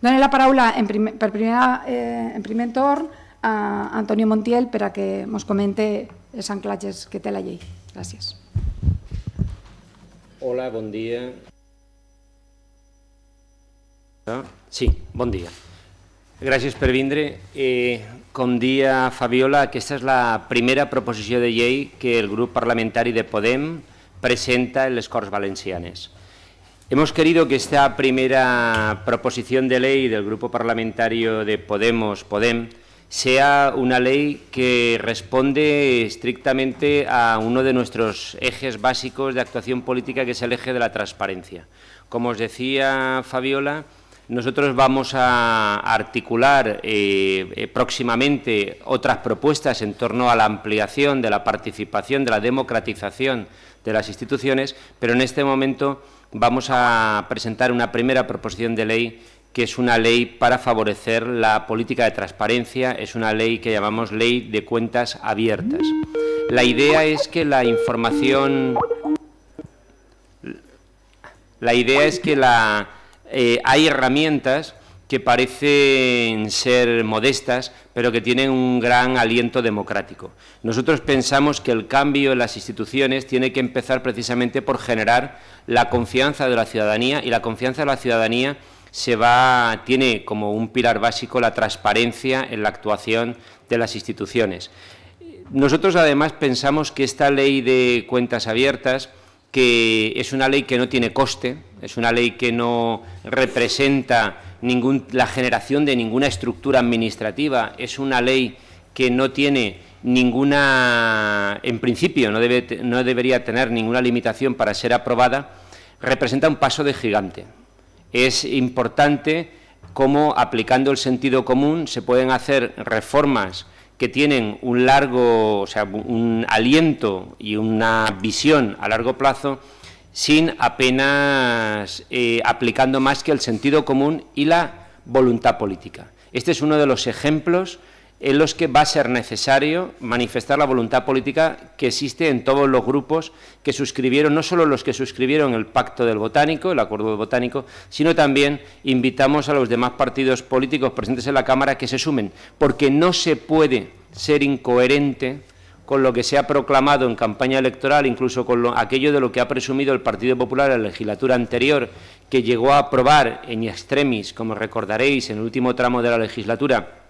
Dono la paraula en primer torn a Antonio Montiel per a que ens comente els anclatges que té la llei. Gràcies. Hola, bon dia. Sí, bon dia. Gràcies per vindre. Com dia Fabiola, aquesta és la primera proposició de llei que el grup parlamentari de Podem presenta en les Corts Valencianes. Hemos querido que esta primera proposición de ley del Grupo Parlamentario de Podem sea una ley que responde estrictamente a uno de nuestros ejes básicos de actuación política, que es el eje de la transparencia. Como os decía Fabiola, nosotros vamos a articular próximamente otras propuestas en torno a la ampliación de la participación, de la democratización de las instituciones, pero en este momento vamos a presentar una primera proposición de ley que es una ley para favorecer la política de transparencia, es una ley que llamamos Ley de Cuentas Abiertas. La idea es que la información... hay herramientas que parecen ser modestas, pero que tienen un gran aliento democrático. Nosotros pensamos que el cambio en las instituciones tiene que empezar precisamente por generar la confianza de la ciudadanía, y la confianza de la ciudadanía tiene como un pilar básico la transparencia en la actuación de las instituciones. Nosotros además pensamos que esta ley de cuentas abiertas, que es una ley que no tiene coste, es una ley que no representa la generación de ninguna estructura administrativa, es una ley que no tiene ninguna, en principio no debería tener ninguna limitación para ser aprobada, representa un paso de gigante. Es importante cómo, aplicando el sentido común, se pueden hacer reformas que tienen un aliento y una visión a largo plazo, sin apenas aplicando más que el sentido común y la voluntad política. Este es uno de los ejemplos en los que va a ser necesario manifestar la voluntad política que existe en todos los grupos que suscribieron, no solo los que suscribieron el Pacto del Botánico, el Acuerdo del Botánico, sino también invitamos a los demás partidos políticos presentes en la Cámara que se sumen, porque no se puede ser incoherente con lo que se ha proclamado en campaña electoral, incluso con aquello de lo que ha presumido el Partido Popular en la legislatura anterior, que llegó a aprobar en extremis, como recordaréis, en el último tramo de la legislatura,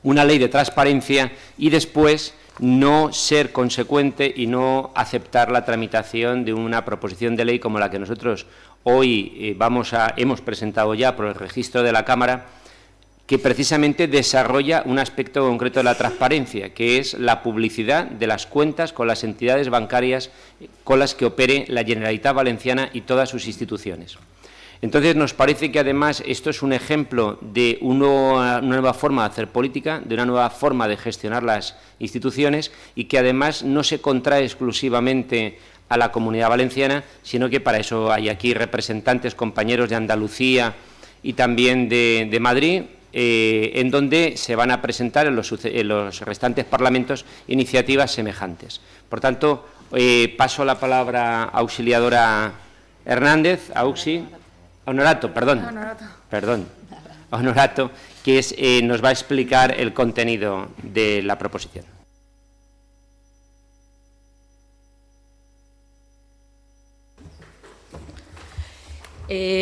una ley de transparencia, y después no ser consecuente y no aceptar la tramitación de una proposición de ley como la que nosotros hoy hemos presentado ya por el registro de la Cámara, que precisamente desarrolla un aspecto concreto de la transparencia, que es la publicidad de las cuentas con las entidades bancarias con las que opere la Generalitat Valenciana y todas sus instituciones. Entonces, nos parece que además esto es un ejemplo de una nueva forma de hacer política, de una nueva forma de gestionar las instituciones, y que además no se contrae exclusivamente a la Comunidad Valenciana, sino que para eso hay aquí representantes, compañeros de Andalucía y también de Madrid, en donde se van a presentar en los restantes parlamentos iniciativas semejantes. Por tanto, paso la palabra a Auxiliadora Hernández, Honorato, que nos va a explicar el contenido de la proposición.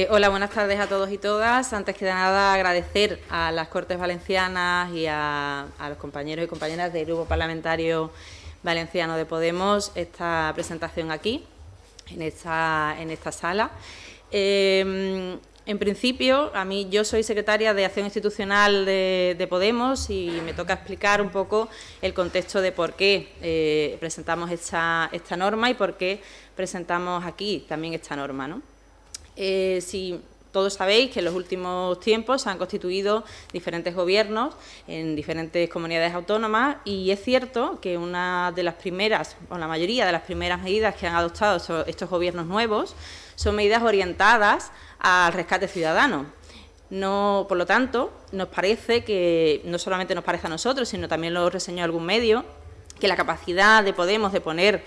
Hola, buenas tardes a todos y todas. Antes que nada, agradecer a las Cortes Valencianas y a los compañeros y compañeras del Grupo Parlamentario Valenciano de Podemos esta presentación aquí, en esta sala. En principio, yo soy secretaria de Acción Institucional de Podemos, y me toca explicar un poco el contexto de por qué presentamos esta norma y por qué presentamos aquí también esta norma, ¿no? Si todos sabéis que en los últimos tiempos se han constituido diferentes gobiernos en diferentes comunidades autónomas, y es cierto que una de las primeras, o la mayoría de las primeras medidas que han adoptado estos gobiernos nuevos son medidas orientadas al rescate ciudadano. Por lo tanto, nos parece que, no solamente nos parece a nosotros, sino también lo reseñó algún medio, que la capacidad de Podemos de poner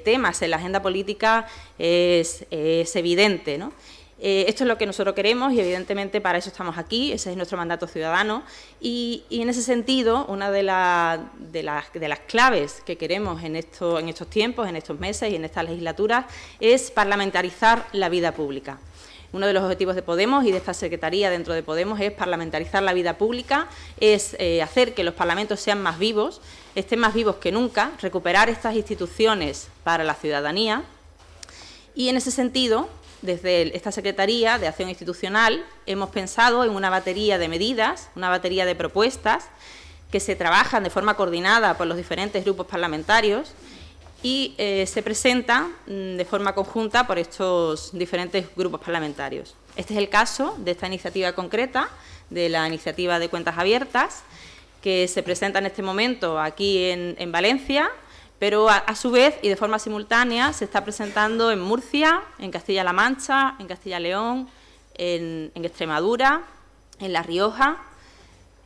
temas en la agenda política es evidente, ¿no? Esto es lo que nosotros queremos y, evidentemente, para eso estamos aquí, ese es nuestro mandato ciudadano. Y en ese sentido, una de las claves que queremos en estos tiempos, en estos meses y en estas legislaturas, es parlamentarizar la vida pública. Uno de los objetivos de Podemos y de esta Secretaría dentro de Podemos es parlamentarizar la vida pública, es hacer que los parlamentos sean más vivos, estén más vivos que nunca, recuperar estas instituciones para la ciudadanía. Y en ese sentido, desde esta Secretaría de Acción Institucional hemos pensado en una batería de medidas, una batería de propuestas que se trabajan de forma coordinada por los diferentes grupos parlamentarios y se presentan de forma conjunta por estos diferentes grupos parlamentarios. Este es el caso de esta iniciativa concreta, de la iniciativa de cuentas abiertas, que se presenta en este momento aquí en Valencia, pero a su vez y de forma simultánea se está presentando en Murcia, en Castilla-La Mancha, en Castilla-León, en Extremadura, en La Rioja,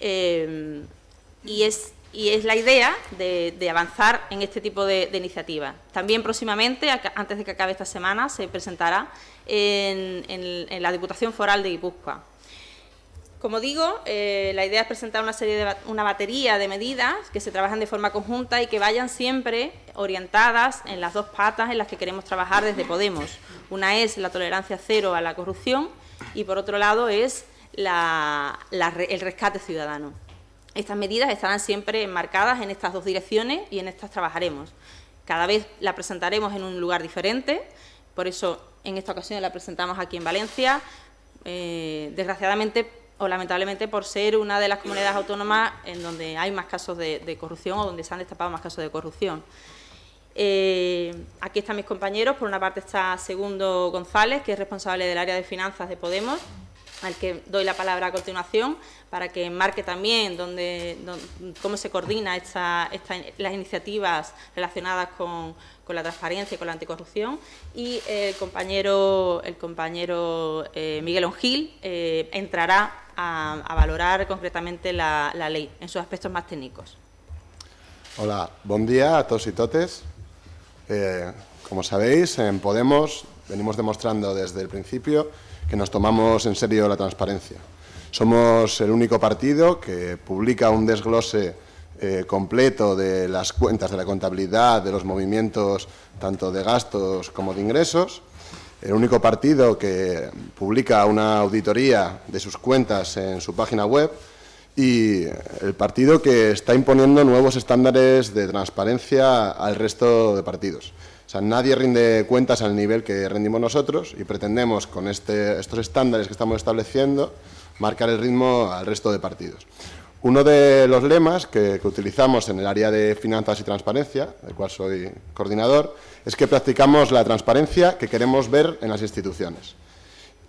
y es la idea de avanzar en este tipo de iniciativas. También próximamente, antes de que acabe esta semana, se presentará en la Diputación Foral de Guipúzcoa. Como digo, la idea es presentar una batería de medidas que se trabajan de forma conjunta y que vayan siempre orientadas en las dos patas en las que queremos trabajar desde Podemos. Una es la tolerancia cero a la corrupción y, por otro lado, es el rescate ciudadano. Estas medidas estarán siempre enmarcadas en estas dos direcciones y en estas trabajaremos. Cada vez la presentaremos en un lugar diferente, por eso en esta ocasión la presentamos aquí en Valencia, desgraciadamente o lamentablemente por ser una de las comunidades autónomas en donde hay más casos de corrupción o donde se han destapado más casos de corrupción. Aquí están mis compañeros. Por una parte está Segundo González, que es responsable del área de finanzas de Podemos, al que doy la palabra a continuación para que enmarque también cómo se coordina las iniciativas relacionadas con la transparencia y con la anticorrupción. Y el compañero Miguel Ongil entrará a valorar concretamente la lei en sus aspectos más técnicos. Hola, bon día a todos y totes. Como sabéis, en Podemos venimos demostrando desde el principio que nos tomamos en serio la transparencia. Somos el único partido que publica un desglose completo de las cuentas, de la contabilidad, de los movimientos tanto de gastos como de ingresos. El único partido que publica una auditoría de sus cuentas en su página web y el partido que está imponiendo nuevos estándares de transparencia al resto de partidos. O sea, nadie rinde cuentas al nivel que rendimos nosotros y pretendemos, con estos estándares que estamos estableciendo, marcar el ritmo al resto de partidos. Uno de los lemas que utilizamos en el área de finanzas y transparencia, del cual soy coordinador, es que practicamos la transparencia que queremos ver en las instituciones.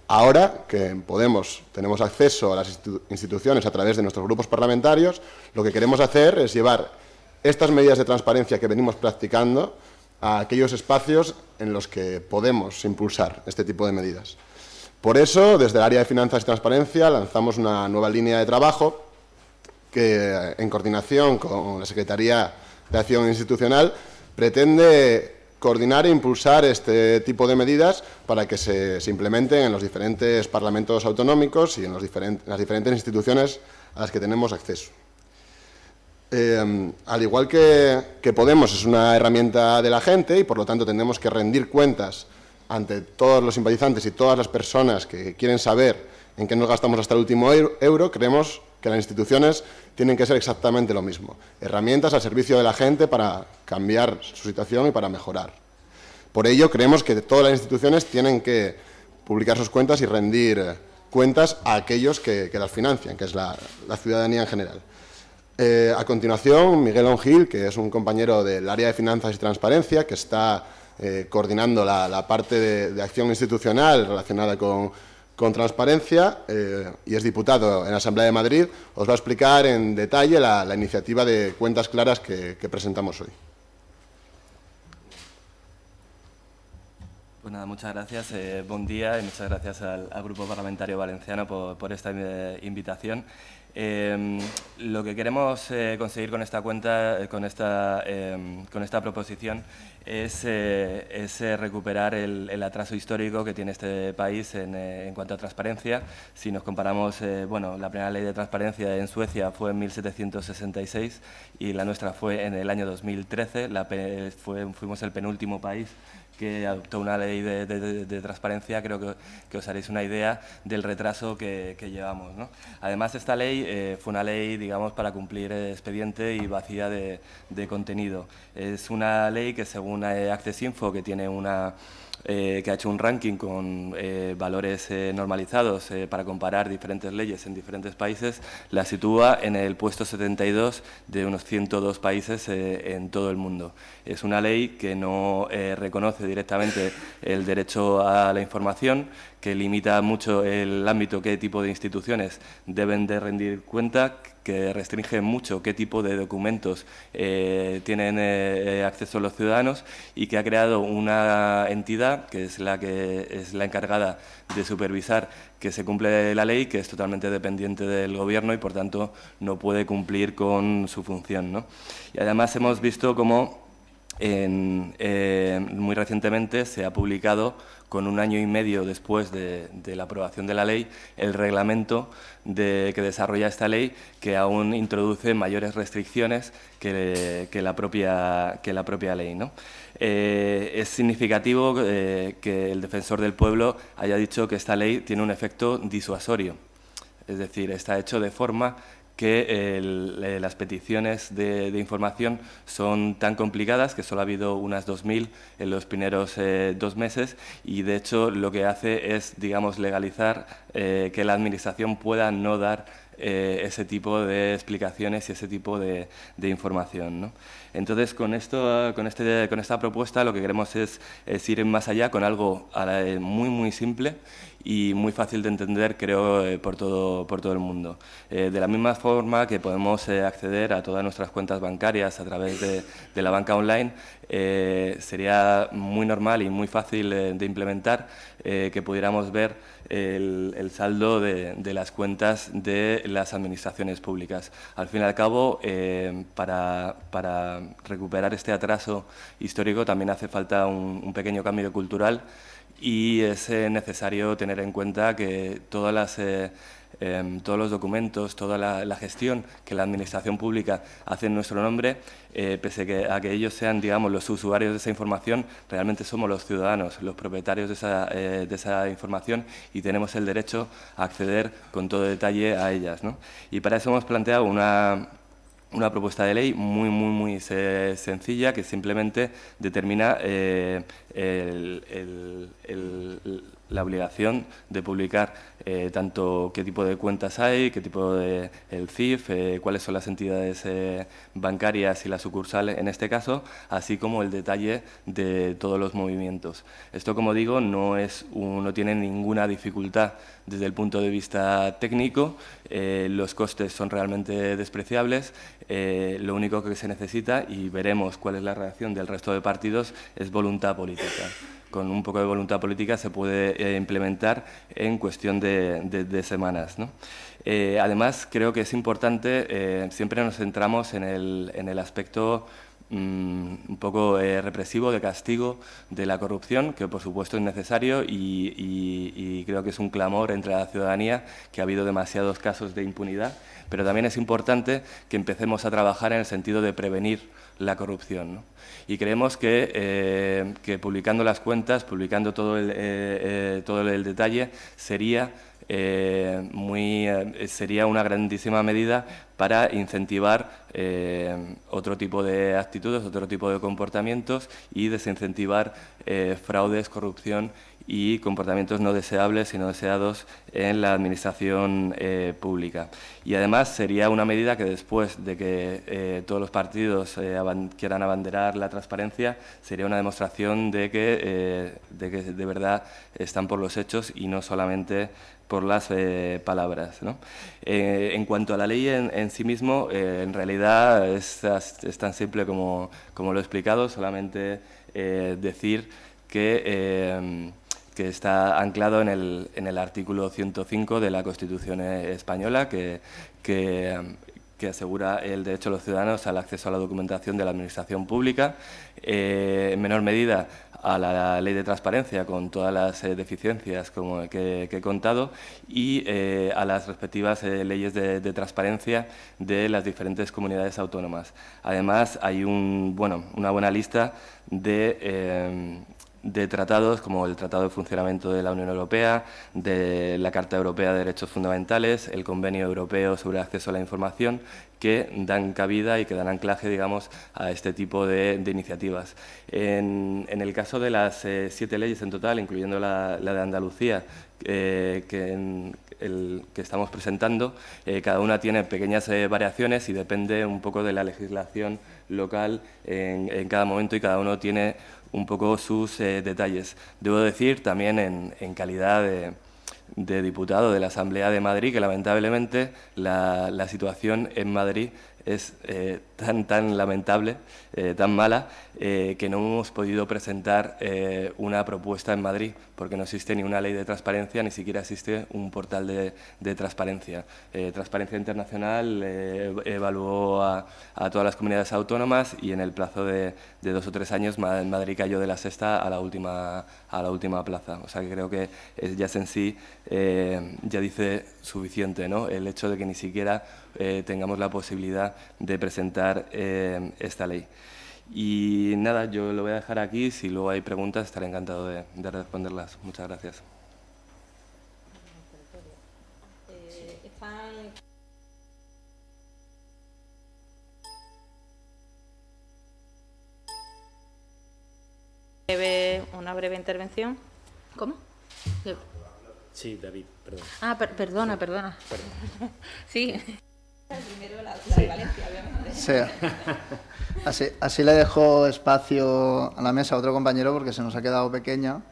Ahora que en Podemos tenemos acceso a las instituciones a través de nuestros grupos parlamentarios, lo que queremos hacer es llevar estas medidas de transparencia que venimos practicando a aquellos espacios en los que podemos impulsar este tipo de medidas. Por eso, desde el área de finanzas y transparencia, lanzamos una nueva línea de trabajo que, en coordinación con la Secretaría de Acción Institucional, pretende coordinar e impulsar este tipo de medidas para que se implementen en los diferentes parlamentos autonómicos y en las diferentes instituciones a las que tenemos acceso. Al igual que Podemos es una herramienta de la gente y, por lo tanto, tenemos que rendir cuentas ante todos los simpatizantes y todas las personas que quieren saber en qué nos gastamos hasta el último euro, creemos que las instituciones tienen que ser exactamente lo mismo. Herramientas al servicio de la gente para cambiar su situación y para mejorar. Por ello, creemos que todas las instituciones tienen que publicar sus cuentas y rendir cuentas a aquellos que las financian, que es la ciudadanía en general. A continuación, Miguel Ongil, que es un compañero del área de finanzas y transparencia, que está coordinando la parte de acción institucional relacionada con transparencia y es diputado en la Asamblea de Madrid, os va a explicar en detalle la iniciativa de cuentas claras que presentamos hoy. Pues nada, muchas gracias, buen día y muchas gracias al Grupo Parlamentario Valenciano por esta invitación. Lo que queremos conseguir con esta con esta proposición es recuperar el atraso histórico que tiene este país en cuanto a transparencia. Si nos comparamos, bueno, la primera ley de transparencia en Suecia fue en 1766 y la nuestra fue en el año 2013. Fuimos el penúltimo país que adoptó una ley de transparencia. Creo que os haréis una idea del retraso que llevamos, ¿no? Además, esta ley fue una ley, digamos, para cumplir expediente y vacía de contenido. Es una ley que, según Access Info, que tiene que ha hecho un ranking con valores normalizados para comparar diferentes leyes en diferentes países, la sitúa en el puesto 72 de unos 102 países en todo el mundo. Es una ley que no reconoce directamente el derecho a la información, que limita mucho el ámbito, qué tipo de instituciones deben de rendir cuenta, que restringe mucho qué tipo de documentos tienen acceso los ciudadanos y que ha creado una entidad que es la encargada de supervisar que se cumple la ley, que es totalmente dependiente del Gobierno y, por tanto, no puede cumplir con su función, ¿no? Y además hemos visto cómo muy recientemente se ha publicado, con un año y medio después de la aprobación de la ley, el reglamento que desarrolla esta ley, que aún introduce mayores restricciones que la propia ley, ¿no? Es significativo que el defensor del pueblo haya dicho que esta ley tiene un efecto disuasorio, es decir, está hecho de forma que las peticiones de información son tan complicadas que solo ha habido unas 2.000 en los primeros 2 meses y, de hecho, lo que hace es, digamos, legalizar que la Administración pueda no dar ese tipo de explicaciones y ese tipo de información, ¿no? Entonces, con esta propuesta lo que queremos es ir más allá con algo muy simple y muy fácil de entender, creo, por todo el mundo. De la misma forma que podemos acceder a todas nuestras cuentas bancarias a través de la banca online, sería muy normal y muy fácil de implementar que pudiéramos ver el saldo de las cuentas de las administraciones públicas. Al fin y al cabo, para recuperar este atraso histórico también hace falta un pequeño cambio cultural y es necesario tener en cuenta que todos los documentos, toda la gestión que la Administración pública hace en nuestro nombre, pese a que ellos sean, digamos, los usuarios de esa información, realmente somos los ciudadanos, los propietarios de esa información y tenemos el derecho a acceder con todo detalle a ellas, ¿no? Y para eso hemos planteado una propuesta de ley muy sencilla, que simplemente determina la obligación de publicar tanto qué tipo de cuentas hay, qué tipo el CIF, cuáles son las entidades bancarias y la sucursal en este caso, así como el detalle de todos los movimientos. Esto, como digo, no tiene ninguna dificultad desde el punto de vista técnico, los costes son realmente despreciables, lo único que se necesita, y veremos cuál es la reacción del resto de partidos, es voluntad política. Con un poco de voluntad política se puede implementar en cuestión de semanas, ¿no? Además, creo que es importante, siempre nos centramos en el aspecto un poco represivo, de castigo de la corrupción, que por supuesto es necesario y creo que es un clamor entre la ciudadanía, que ha habido demasiados casos de impunidad, pero también es importante que empecemos a trabajar en el sentido de prevenir la corrupción, ¿no? Y creemos que publicando las cuentas, publicando todo el detalle, sería una grandísima medida para incentivar otro tipo de actitudes, otro tipo de comportamientos y desincentivar fraudes, corrupción y comportamientos no deseables y no deseados en la administración pública. Y además sería una medida que, después de que todos los partidos quieran abanderar la transparencia, sería una demostración de que de verdad están por los hechos y no solamente por las palabras, ¿no? En cuanto a la ley en sí mismo, en realidad es tan simple como lo he explicado, solamente decir que está anclado en el artículo 105 de la Constitución española, que asegura el derecho de los ciudadanos al acceso a la documentación de la Administración pública, en menor medida a la Ley de Transparencia, con todas las deficiencias que he contado, y a las respectivas leyes de transparencia de las diferentes comunidades autónomas. Además, hay una buena lista de tratados, como el Tratado de Funcionamiento de la Unión Europea, de la Carta Europea de Derechos Fundamentales, el Convenio Europeo sobre el Acceso a la Información, que dan cabida y que dan anclaje, digamos, a este tipo de iniciativas. En el caso de las 7 leyes en total, incluyendo la de Andalucía, que estamos presentando, cada una tiene pequeñas variaciones y depende un poco de la legislación local en cada momento, y cada uno tiene un poco sus detalles. Debo decir también en calidad de diputado de la Asamblea de Madrid que lamentablemente la situación en Madrid es tan lamentable, tan mala, que no hemos podido presentar una propuesta en Madrid, porque no existe ni una ley de transparencia, ni siquiera existe un portal de transparencia. Transparencia Internacional evaluó a todas las comunidades autónomas, y en el plazo de 2 o 3 años Madrid cayó de la 6ª a la última plaza. O sea que creo que ya en sí ya dice suficiente, ¿no?, el hecho de que ni siquiera tengamos la posibilidad de presentar esta ley. Y nada, yo lo voy a dejar aquí. Si luego hay preguntas, estaré encantado de responderlas. Muchas gracias. Una breve intervención. ¿Cómo? Sí, David, perdón. Ah, perdona. Perdón. Sí. Primero la de Valencia, obviamente. Sí. Así le dejo espacio a la mesa a otro compañero, porque se nos ha quedado pequeña.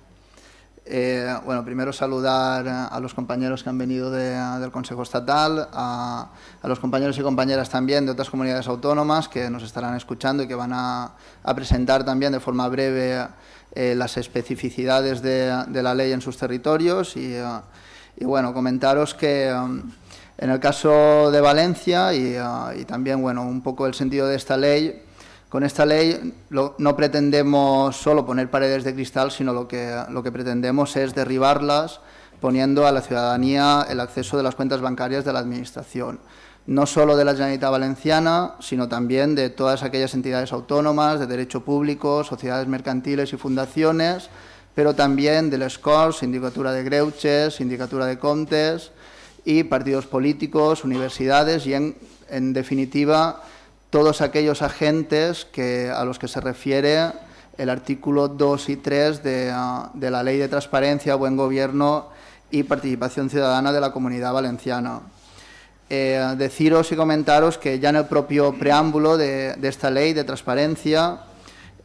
Bueno, primero saludar a los compañeros que han venido del Consejo Estatal, a los compañeros y compañeras también de otras comunidades autónomas que nos estarán escuchando y que van a presentar también de forma breve las especificidades de la ley en sus territorios. Y bueno, comentaros que en el caso de Valencia y también, bueno, un poco el sentido de esta ley, con esta ley no pretendemos solo poner paredes de cristal, sino lo que pretendemos es derribarlas, poniendo a la ciudadanía el acceso de las cuentas bancarias de la Administración, no solo de la Generalitat Valenciana, sino también de todas aquellas entidades autónomas, de derecho público, sociedades mercantiles y fundaciones, pero también de les Corts, Sindicatura de Greuges, Sindicatura de Comptes y partidos políticos, universidades y, en definitiva, todos aquellos agentes a los que se refiere el artículo 2 y 3 de la Ley de Transparencia, Buen Gobierno y Participación Ciudadana de la Comunidad Valenciana. Deciros y comentaros que ya en el propio preámbulo de esta Ley de Transparencia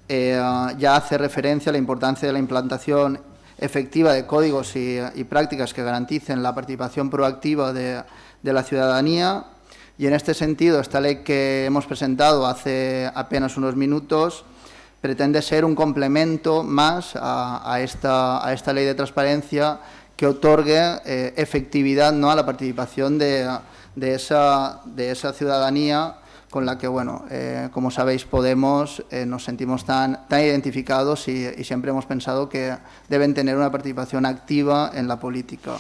ya hace referencia a la importancia de la implantación efectiva de códigos y prácticas que garanticen la participación proactiva de la ciudadanía. Y en este sentido, esta ley que hemos presentado hace apenas unos minutos pretende ser un complemento más a esta ley de transparencia que otorgue efectividad, ¿no?, a la participación de esa ciudadanía con la que, bueno, como sabéis, Podemos nos sentimos tan identificados y siempre hemos pensado que deben tener una participación activa en la política.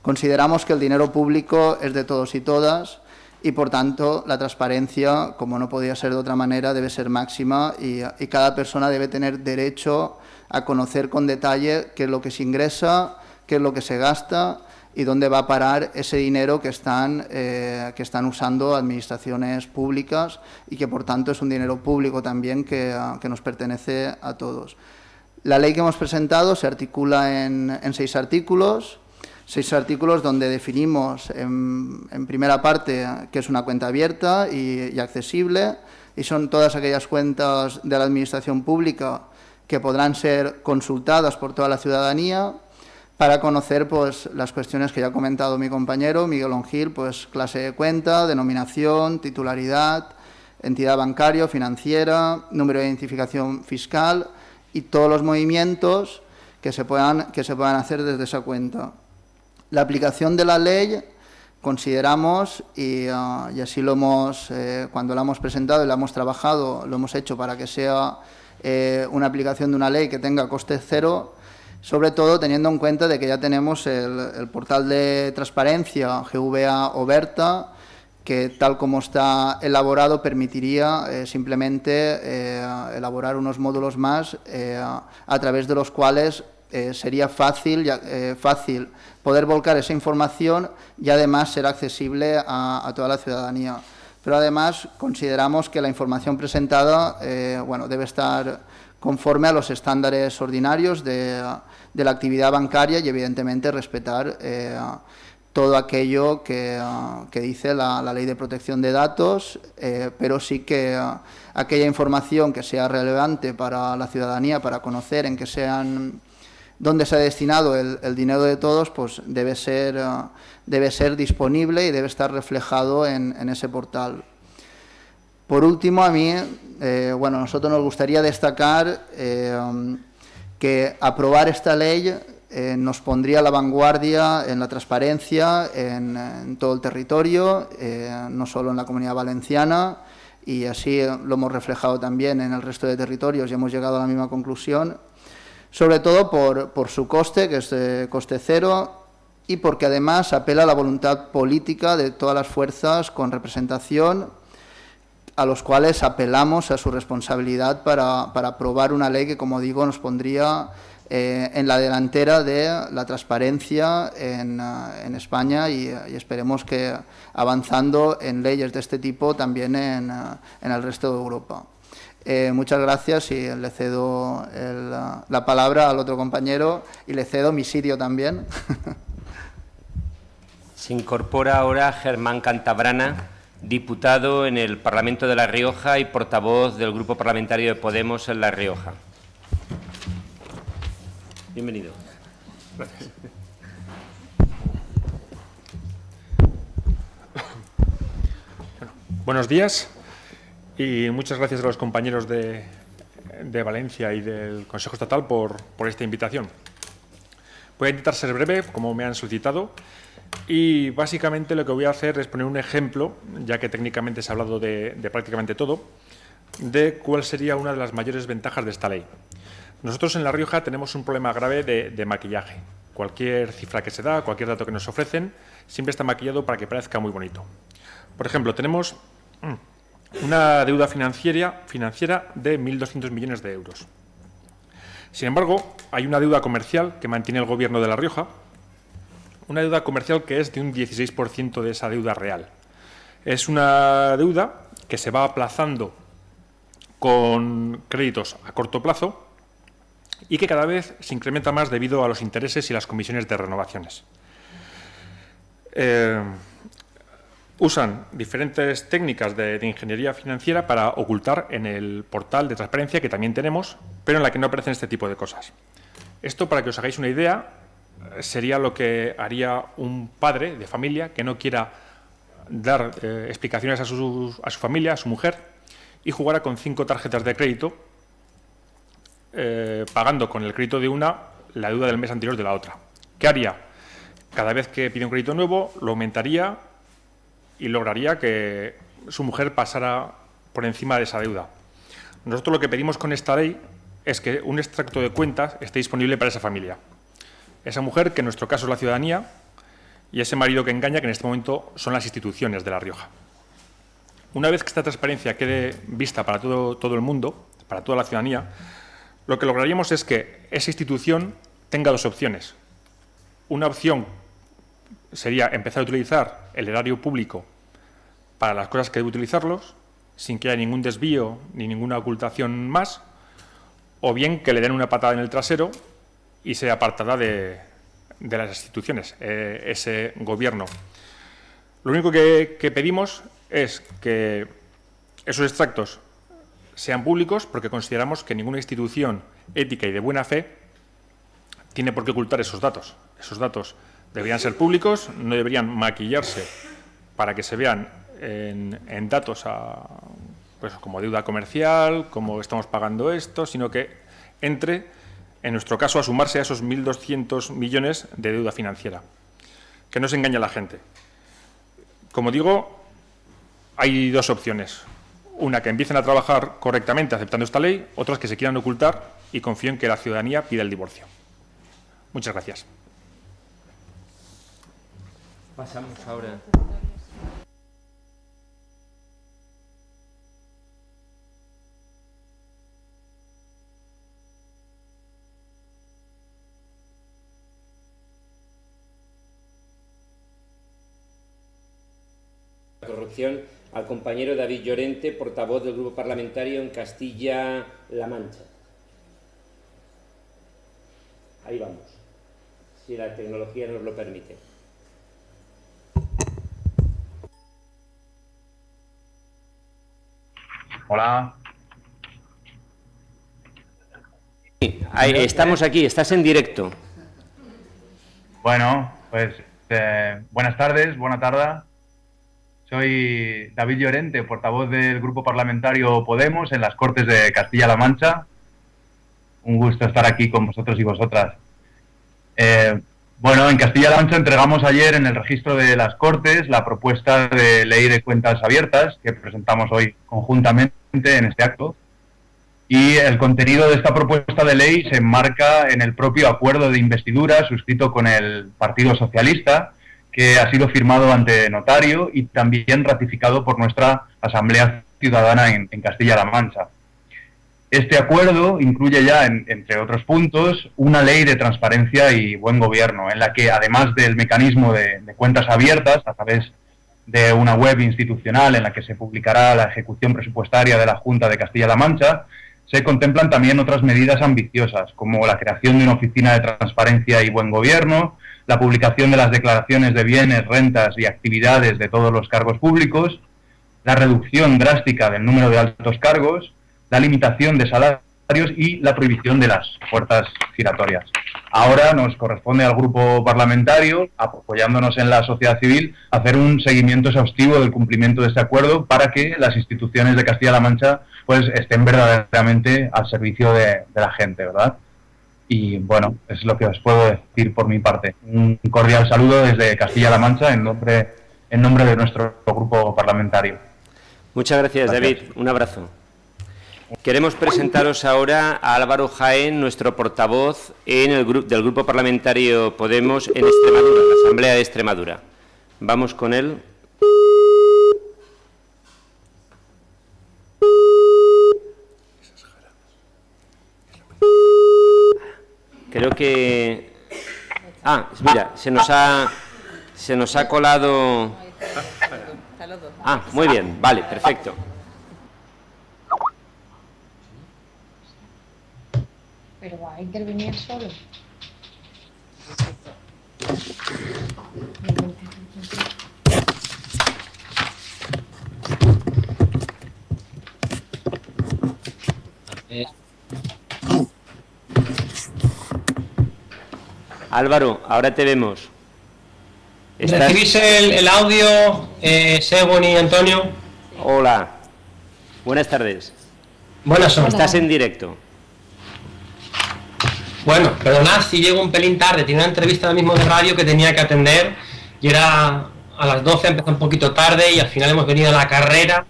Consideramos que el dinero público es de todos y todas, y, por tanto, la transparencia, como no podía ser de otra manera, debe ser máxima y cada persona debe tener derecho a conocer con detalle qué es lo que se ingresa, qué es lo que se gasta y dónde va a parar ese dinero que están usando administraciones públicas y que, por tanto, es un dinero público también que nos pertenece a todos. La ley que hemos presentado se articula en 6 artículos. 6 artículos donde definimos en primera parte qué es una cuenta abierta y accesible, y son todas aquellas cuentas de la Administración pública que podrán ser consultadas por toda la ciudadanía para conocer, pues, las cuestiones que ya ha comentado mi compañero Miguel Ongil, pues clase de cuenta, denominación, titularidad, entidad bancaria o financiera, número de identificación fiscal y todos los movimientos que se puedan hacer desde esa cuenta. La aplicación de la ley consideramos, y así lo hemos, cuando la hemos presentado y la hemos trabajado, lo hemos hecho para que sea una aplicación de una ley que tenga coste cero, sobre todo teniendo en cuenta de que ya tenemos el portal de transparencia GVA Oberta, que tal como está elaborado permitiría simplemente elaborar unos módulos más a través de los cuales sería fácil poder volcar esa información y además ser accesible a toda la ciudadanía. Pero además consideramos que la información presentada debe estar conforme a los estándares ordinarios de la actividad bancaria y evidentemente respetar todo aquello que dice la Ley de Protección de Datos, pero sí que aquella información que sea relevante para la ciudadanía, para conocer dónde se ha destinado el dinero de todos, pues debe ser disponible y debe estar reflejado en ese portal. Por último, a mí, nosotros nos gustaría destacar que aprobar esta ley nos pondría a la vanguardia en la transparencia en todo el territorio, no solo en la Comunidad Valenciana, y así lo hemos reflejado también en el resto de territorios y hemos llegado a la misma conclusión, sobre todo por su coste, que es de coste cero, y porque además apela a la voluntad política de todas las fuerzas con representación, a los cuales apelamos a su responsabilidad para aprobar una ley que, como digo, nos pondría en la delantera de la transparencia en España y esperemos que avanzando en leyes de este tipo también en el resto de Europa. Muchas gracias y le cedo la palabra al otro compañero y le cedo mi sitio también. Se incorpora ahora Germán Cantabrana, diputado en el Parlamento de La Rioja y portavoz del Grupo Parlamentario de Podemos en La Rioja. Bienvenido. Gracias. Buenos días y muchas gracias a los compañeros de Valencia y del Consejo Estatal por esta invitación. Voy a intentar ser breve, como me han solicitado, y básicamente lo que voy a hacer es poner un ejemplo, ya que técnicamente se ha hablado de prácticamente todo, de cuál sería una de las mayores ventajas de esta ley. Nosotros en La Rioja tenemos un problema grave de maquillaje. Cualquier cifra que se da, cualquier dato que nos ofrecen, siempre está maquillado para que parezca muy bonito. Por ejemplo, tenemos una deuda financiera de 1.200 millones de euros. Sin embargo, hay una deuda comercial que mantiene el Gobierno de La Rioja, una deuda comercial que es de un 16% de esa deuda real. Es una deuda que se va aplazando con créditos a corto plazo y que cada vez se incrementa más debido a los intereses y las comisiones de renovaciones. Usan diferentes técnicas de ingeniería financiera para ocultar en el portal de transparencia que también tenemos, pero en la que no aparecen este tipo de cosas. Esto, para que os hagáis una idea, sería lo que haría un padre de familia que no quiera dar explicaciones a su familia, a su mujer, y jugara con 5 tarjetas de crédito, pagando con el crédito de una la deuda del mes anterior de la otra. ¿Qué haría? Cada vez que pide un crédito nuevo, lo aumentaría y lograría que su mujer pasara por encima de esa deuda. Nosotros lo que pedimos con esta ley es que un extracto de cuentas esté disponible para esa familia. Esa mujer, que en nuestro caso es la ciudadanía, y ese marido que engaña, que en este momento son las instituciones de La Rioja. Una vez que esta transparencia quede vista para todo el mundo, para toda la ciudadanía, lo que lograríamos es que esa institución tenga 2 opciones. Una opción sería empezar a utilizar el erario público para las cosas que debe utilizarlos, sin que haya ningún desvío ni ninguna ocultación más, o bien que le den una patada en el trasero y sea apartada de las instituciones, ese gobierno. Lo único que pedimos es que esos extractos sean públicos, porque consideramos que ninguna institución ética y de buena fe tiene por qué ocultar esos datos. Esos datos deberían ser públicos, no deberían maquillarse para que se vean en datos pues, como deuda comercial, como estamos pagando esto, sino que entre, en nuestro caso, a sumarse a esos 1.200 millones de deuda financiera. Que no se engañe a la gente. Como digo, hay dos opciones. Una, que empiecen a trabajar correctamente aceptando esta ley, otras que se quieran ocultar y confío en que la ciudadanía pida el divorcio. Muchas gracias. Pasamos ahora. La corrupción al compañero David Llorente, portavoz del Grupo Parlamentario en Castilla-La Mancha. Ahí vamos, si la tecnología nos lo permite. Hola. Sí, estamos aquí, estás en directo. Bueno, pues buenas tardes, buena tarde. Soy David Llorente, portavoz del Grupo Parlamentario Podemos en las Cortes de Castilla-La Mancha. Un gusto estar aquí con vosotros y vosotras. Bueno, en Castilla-La Mancha entregamos ayer en el registro de las Cortes la propuesta de ley de cuentas abiertas que presentamos hoy conjuntamente en este acto. Y el contenido de esta propuesta de ley se enmarca en el propio acuerdo de investidura suscrito con el Partido Socialista, que ha sido firmado ante notario y también ratificado por nuestra Asamblea Ciudadana en Castilla-La Mancha. Este acuerdo incluye ya, entre otros puntos, una ley de transparencia y buen gobierno, en la que, además del mecanismo de cuentas abiertas, a través de una web institucional en la que se publicará la ejecución presupuestaria de la Junta de Castilla-La Mancha, se contemplan también otras medidas ambiciosas, como la creación de una oficina de transparencia y buen gobierno, la publicación de las declaraciones de bienes, rentas y actividades de todos los cargos públicos, la reducción drástica del número de altos cargos, la limitación de salarios y la prohibición de las puertas giratorias. Ahora nos corresponde al grupo parlamentario, apoyándonos en la sociedad civil, hacer un seguimiento exhaustivo del cumplimiento de este acuerdo para que las instituciones de Castilla-La Mancha pues estén verdaderamente al servicio de la gente, ¿verdad? Y bueno, es lo que os puedo decir por mi parte. Un cordial saludo desde Castilla-La Mancha en nombre de nuestro grupo parlamentario. Muchas gracias, David. Un abrazo. Queremos presentaros ahora a Álvaro Jaén, nuestro portavoz del Grupo Parlamentario Podemos en Extremadura, la Asamblea de Extremadura. Vamos con él. Creo que... mira, se nos ha colado... muy bien, vale, perfecto. Pero va a intervenir solo. Álvaro, ahora te vemos. ¿Recibís el audio, Segun y Antonio? Hola. Buenas tardes. Buenas son. Estás en directo. Bueno, perdonad si llego un pelín tarde. Tenía una entrevista ahora mismo de radio que tenía que atender y era a las 12, empezó un poquito tarde y al final hemos venido a la carrera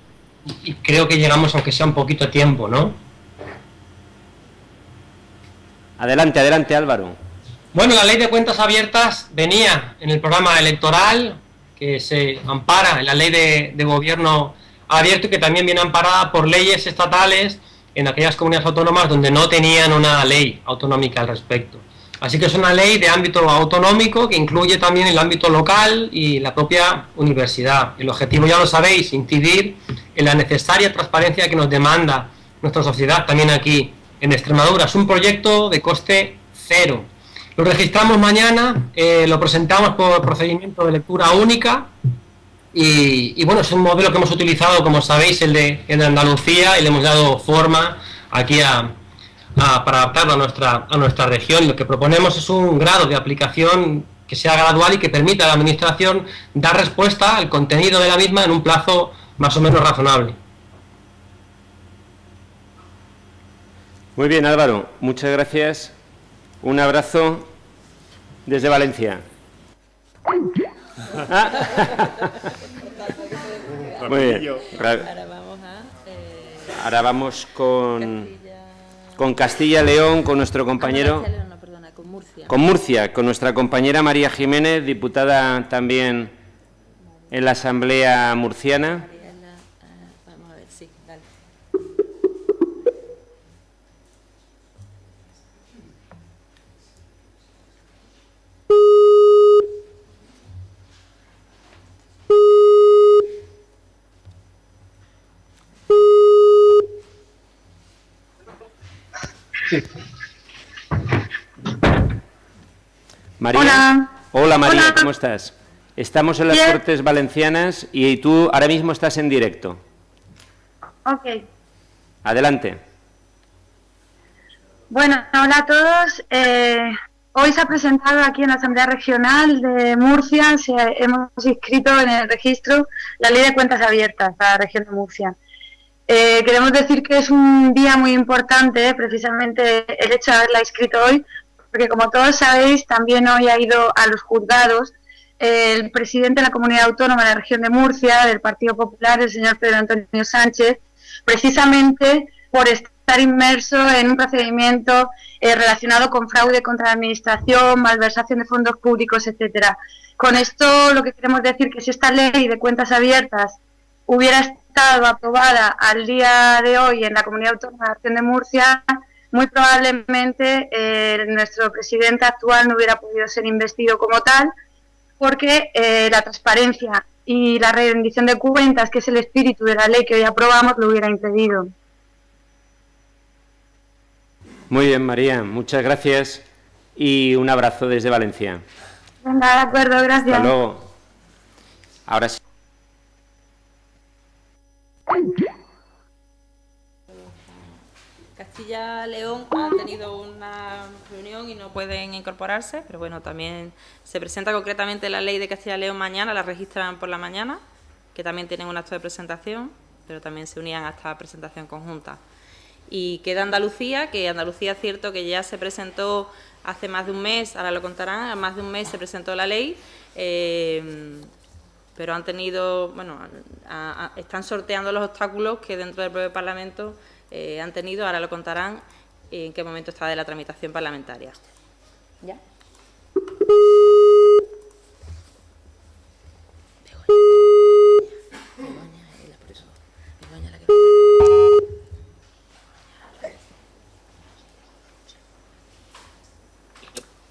y creo que llegamos aunque sea un poquito a tiempo, ¿no? Adelante, Álvaro. Bueno, la ley de cuentas abiertas venía en el programa electoral que se ampara en la ley de gobierno abierto y que también viene amparada por leyes estatales en aquellas comunidades autónomas donde no tenían una ley autonómica al respecto. Así que es una ley de ámbito autonómico que incluye también el ámbito local y la propia universidad. El objetivo, ya lo sabéis, incidir en la necesaria transparencia que nos demanda nuestra sociedad también aquí en Extremadura. Es un proyecto de coste cero. Lo registramos mañana, lo presentamos por procedimiento de lectura única y bueno, es un modelo que hemos utilizado, como sabéis, el de Andalucía, y le hemos dado forma aquí para adaptarlo a nuestra región. Lo que proponemos es un grado de aplicación que sea gradual y que permita a la Administración dar respuesta al contenido de la misma en un plazo más o menos razonable. Muy bien, Álvaro, muchas gracias. Un abrazo desde Valencia. Muy bien. Ahora vamos con Castilla y León, con nuestro compañero... Con Murcia, con nuestra compañera María Jiménez, diputada también en la Asamblea Murciana. Vamos a ver, sí, dale. María. Hola. Hola, María, Hola. ¿cómo estás? Estamos en las Bien. Cortes Valencianas y tú ahora mismo estás en directo. Ok. Adelante. Bueno, hola a todos. Hoy se ha presentado aquí en la Asamblea Regional de Murcia, hemos inscrito en el registro la Ley de Cuentas Abiertas para la región de Murcia. Queremos decir que es un día muy importante, precisamente el hecho de haberla inscrito hoy, porque como todos sabéis, también hoy ha ido a los juzgados el presidente de la Comunidad Autónoma de la región de Murcia, del Partido Popular, el señor Pedro Antonio Sánchez, precisamente por estar inmerso en un procedimiento relacionado con fraude contra la Administración, malversación de fondos públicos, etcétera. Con esto lo que queremos decir que si esta ley de cuentas abiertas hubiera estado aprobada al día de hoy en la Comunidad Autónoma de la región de Murcia, muy probablemente nuestro presidente actual no hubiera podido ser investido como tal, porque la transparencia y la rendición de cuentas, que es el espíritu de la ley que hoy aprobamos, lo hubiera impedido. Muy bien, María, muchas gracias y un abrazo desde Valencia. Venga, de acuerdo, gracias. Hasta luego. Ahora sí. Castilla-León han tenido una reunión y no pueden incorporarse, pero bueno, también se presenta concretamente la ley de Castilla-León mañana, la registran por la mañana, que también tienen un acto de presentación, pero también se unían a esta presentación conjunta. Y queda Andalucía, que Andalucía es cierto que ya se presentó hace más de un mes, ahora lo contarán, hace más de un mes se presentó la ley, pero han tenido, bueno, están sorteando los obstáculos que dentro del propio Parlamento han tenido, ahora lo contarán en qué momento está de la tramitación parlamentaria. ¿Ya?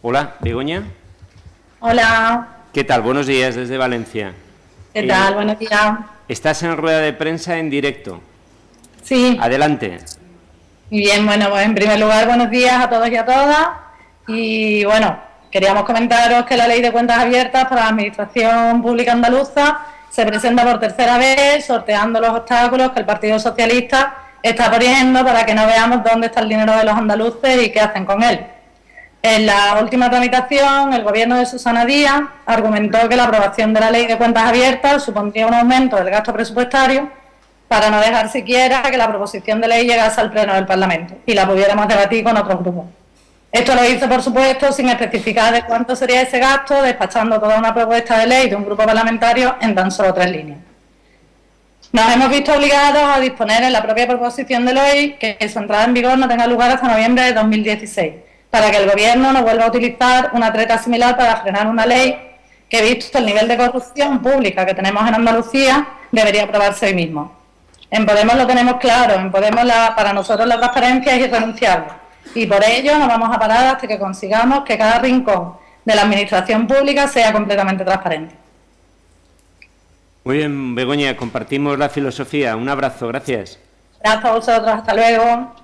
Hola, Begoña. Hola, ¿Qué tal? Buenos días desde Valencia. ¿qué tal? Buenos días. Estás en rueda de prensa en directo. Sí, Adelante. muy bien, bueno, pues en primer lugar, buenos días a todos y a todas. Y bueno, queríamos comentaros que la Ley de Cuentas Abiertas para la Administración Pública Andaluza se presenta por tercera vez, sorteando los obstáculos que el Partido Socialista está poniendo para que no veamos dónde está el dinero de los andaluces y qué hacen con él. En la última tramitación, el Gobierno de Susana Díaz argumentó que la aprobación de la Ley de Cuentas Abiertas supondría un aumento del gasto presupuestario para no dejar siquiera que la proposición de ley llegase al Pleno del Parlamento y la pudiéramos debatir con otros grupos. Esto lo hizo, por supuesto, sin especificar de cuánto sería ese gasto, despachando toda una propuesta de ley de un grupo parlamentario en tan solo 3 líneas. Nos hemos visto obligados a disponer en la propia proposición de ley que su entrada en vigor no tenga lugar hasta noviembre de 2016, para que el Gobierno no vuelva a utilizar una treta similar para frenar una ley que, visto el nivel de corrupción pública que tenemos en Andalucía, debería aprobarse hoy mismo. En Podemos lo tenemos claro, en Podemos para nosotros la transparencia es irrenunciable y por ello no vamos a parar hasta que consigamos que cada rincón de la administración pública sea completamente transparente. Muy bien, Begoña, compartimos la filosofía. Un abrazo, gracias. Gracias a vosotros, hasta luego.